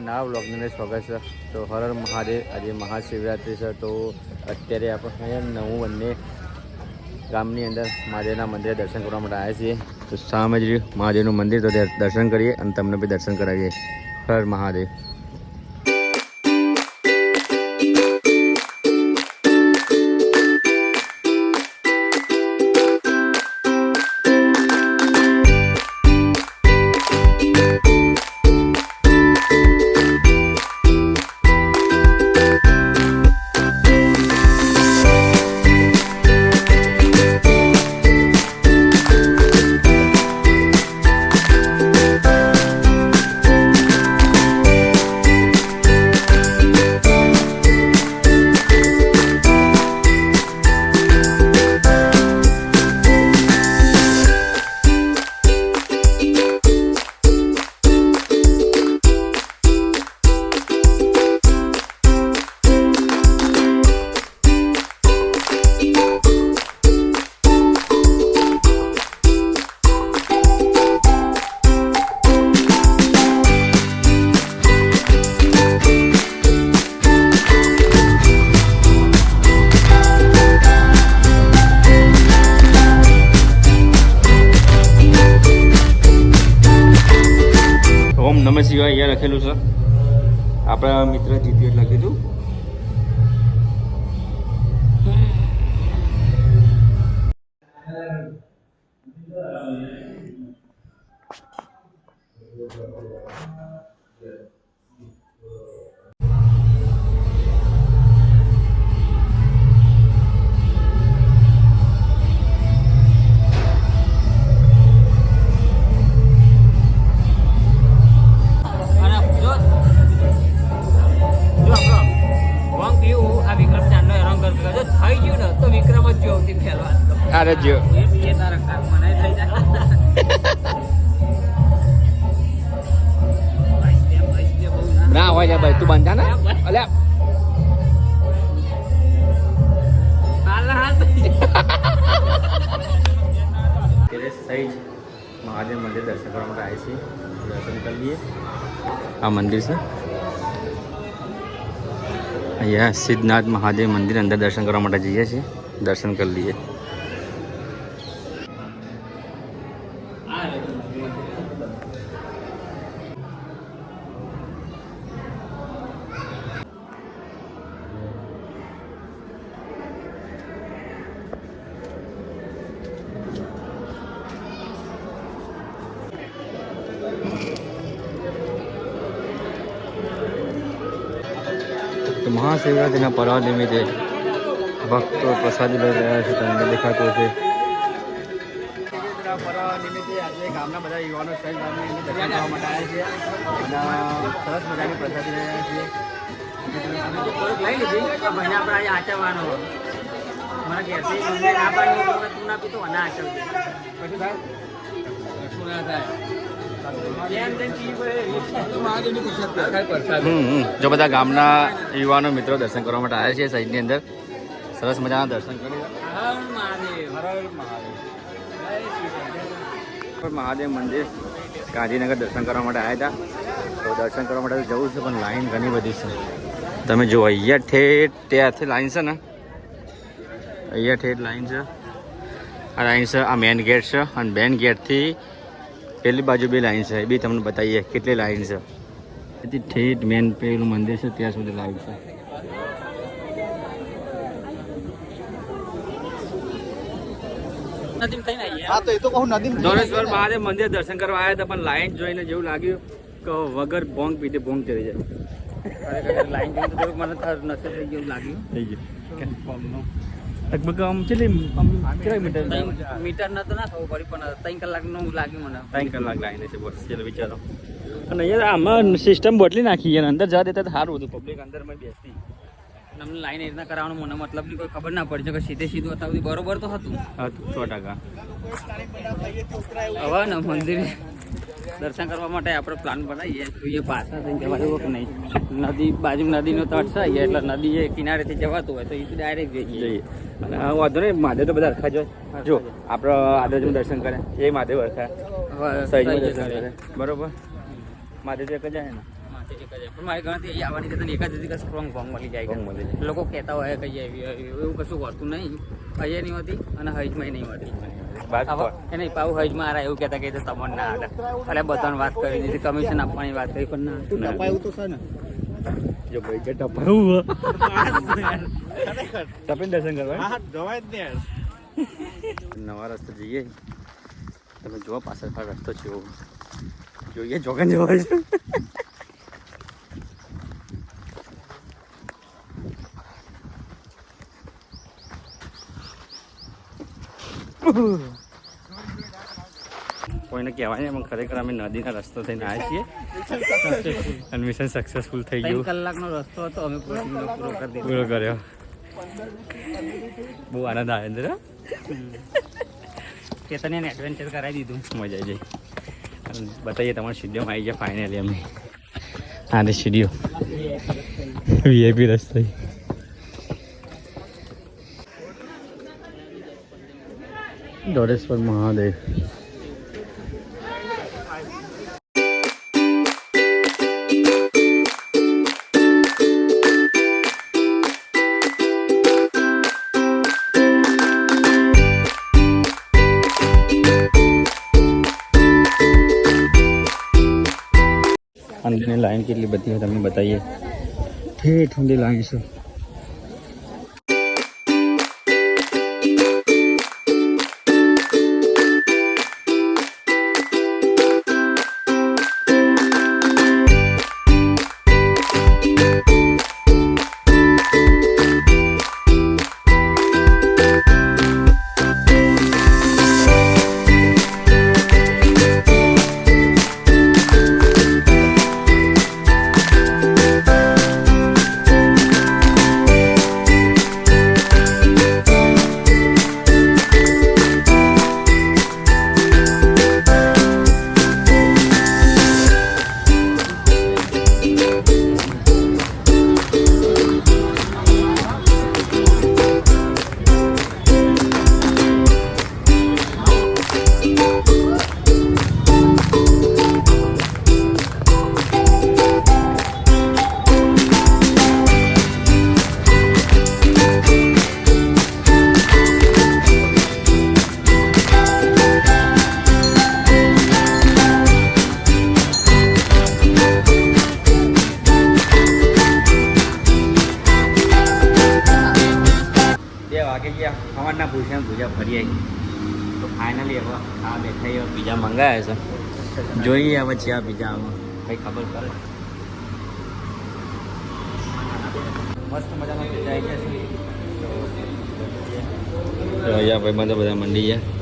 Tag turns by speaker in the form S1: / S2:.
S1: નવા બ્લોગની અંદર સ્વાગત છે. તો હર હર મહાદેવ. આજે મહાશિવરાત્રિ છે. તો અત્યારે આપણે નવું બંને ગામની અંદર મહાદેવના મંદિરે દર્શન કરવા માટે આવ્યા છીએ. તો સામે જ મહાદેવનું મંદિર, તો ત્યાં દર્શન કરીએ અને તમને બી દર્શન કરાવીએ. હર મહાદેવ. નમઃ શિવાય અહીંયા લખેલું છે. આપણા મિત્ર જીત્યું લખ્યું હતું. અરે જો ના હોય ભાઈ, તું બાંધા ને અલ્યા સહી મહાદેવ મંદિર દર્શન કરવા માટે આવે છે. દર્શન કરી લઈએ. આ મંદિર છે અહીંયા સિદ્ધનાથ મહાદેવ મંદિર. અંદર દર્શન કરવા માટે જઈએ છીએ. દર્શન કરી લઈએ. તો મહાશિવરાત્રિના પર્વ નિમિત્તે ભક્તો પ્રસાદી લઈ રહ્યા છે. તમને દેખાતો છે. પર્વ નિમિત્તે આજે ગામના બધા યુવાનો સહિત ગામની અંદર દર્શન કરવા માટે આવ્યા છે અને સરસ મજાની પ્રસાદી લઈ રહ્યા છીએ. થોડુંક લઈ લીધી તો ભાઈને આપણે આજે આચરવાનો. મને ઘેરથી ના પાડી તું ના પીતો ના આચરજો. કશું થાય કશું ના થાય. જો બધા ગામના યુવાનો મિત્રો દર્શન કરવા માટે આવ્યા છે સાઈડની અંદર. સરસ મજાના દર્શન કરી. મહાદેવ મંદિર ગાંધીનગર દર્શન કરવા માટે આવ્યા હતા. તો દર્શન કરવા માટે જવું છે, પણ લાઈન ઘણી બધી છે. તમે જુઓ અહીંયા ઠેઠ ત્યાંથી લાઈન છે ને, અહીંયા ઠેઠ લાઈન છે. આ લાઈન છે, આ મેન ગેટ છે અને મેન ગેટથી પેલી બાજુ બે લાઈન છે. એ બી તમને બતાવીએ કેટલી લાઈન છે. એથી ઠેઠ મેન પેલું મંદિર છે ત્યાં સુધી લાઈન છે. દોરેશ્વર મહાદેવ મંદિર દર્શન કરવા આવ્યા હતા, પણ લાઈન જોઈને જેવું લાગ્યું કે વગર ભોંગ પીધે ભોંગ ચડી જાય. લાઈન જોઈને તો મને નશે થઈ ગયું લાગ્યું. થઈ ગયું લગભગ આમ કેટલી મીટર નતો ના ખબર પડી, પણ 3 કલાકનું લાગ્યું મને. 3 કલાક લાઈને છે બસ. ચલો વિચારો. અને અહીંયા આમાં સિસ્ટમ બદલી નાખી. અંદર જવા દેતા તો સારું હતું. પબ્લિક અંદરમાં બેસતી. અમને લાઈન એ રીતના કરાવવાનું મને મતલબની કોઈ ખબર ના પડી કે સીધે સીધું હતા. બરોબર તો હતું 100%. હવે ને મંદિરે દર્શન કરવા માટે આપણે પ્લાન બનાવીએ. જોઈએ પાછા થઈને જવા દેવો કે નહીં. નદી બાજુ નદીનો તટ છે એટલે નદી એ કિનારેથી જવાતું હોય તો એ ડાયરેક્ટ જઈએ. અને વાંધો નહીં, મહાદેવ તો બધા અરખા જ હોય. જો આપણે આદરનું દર્શન કરે એ મહાદેવ અરખા સહીનું દર્શન કરે. બરોબર, મહાદેવ એક જ જાય ને. છે એક જ પણ મારી ગણતરી એ આવવાની છે એક જ હતી કે સ્ટ્રોંગ ભોંગ મળી જાય લોકો કહેતા હોય કે એવું કશું હોતું નહીં અહીંયા નહીં હોતી અને હજમાં નહીં હોતી એને પાવું હજમાં આરા એવું કહેતા કે તમને ના આવે એટલે બધાને વાત કરી દીધી કમિશન આપવાની વાત કરી પણ ના ટપાયું તો છે ને જો ભાઈ કે ટપાયું તપીને દર્શન કરવા જવાય જ ને નવા રસ્તે જઈએ તમે જુઓ પાછળ રસ્તો છે જોઈએ જોગન જવાય છે કોઈને કહેવાય નહીં ખરેખર અમે નદીના રસ્તો થઈને આવ્યા છીએ અને મિશન સક્સેસફુલ થઈ ગયું કલાકનો રસ્તો હતો અમે પૂરો કર્યો બહુ આનંદ આવે અંદર કેતન એને એડવેન્ચર કરાવી દીધું મજા આવી જાય બતાવીએ તમારા સ્ટુડિયોમાં આવી ગયા ફાઇનલી અમે આને સ્ટુડિયો વીઆઈપી રસ્તો દોડેશ્વર મહાદેવ અંદરની લાઈન કેટલી બધી છે તમને બતાવીએ ઠેઠ ઠંડી લાઈન છે સવારના ભૂસ્યા ભૂજા ફરી આવી તો ફાઇનલી હવે આ બેઠા પીઝા મંગાવ્યા છે જોઈએ હવે છે આ પીઝા કંઈ ખબર પડે મસ્ત મજાના પીઝા આવી ગયા છે તો અહીંયા ભાઈ બધા મંડી ગયા